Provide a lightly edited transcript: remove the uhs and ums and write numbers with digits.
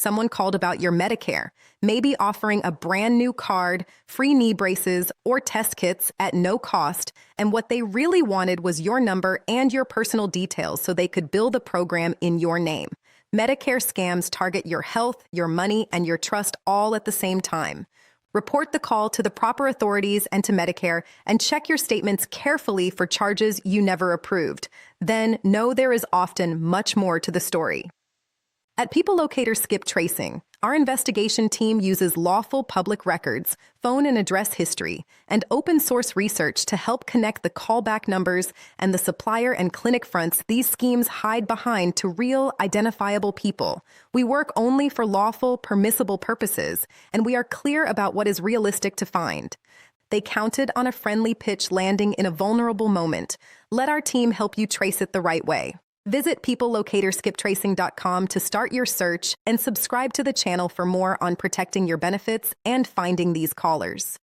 Someone called about your Medicare, maybe offering a brand new card, free knee braces, or test kits at no cost, and what they really wanted was your number and your personal details so they could bill the program in your name. Medicare scams target your health, your money, and your trust all at the same time. Report the call to the proper authorities and to Medicare, and check your statements carefully for charges you never approved. Then know there is often much more to the story. At People Locator Skip Tracing, our investigation team uses lawful public records, phone and address history, and open source research to help connect the callback numbers and the supplier and clinic fronts these schemes hide behind to real, identifiable people. We work only for lawful, permissible purposes, and we are clear about what is realistic to find. They counted on a friendly pitch landing in a vulnerable moment. Let our team help you trace it the right way. Visit peoplelocatorskiptracing.com to start your search and subscribe to the channel for more on protecting your benefits and finding these callers.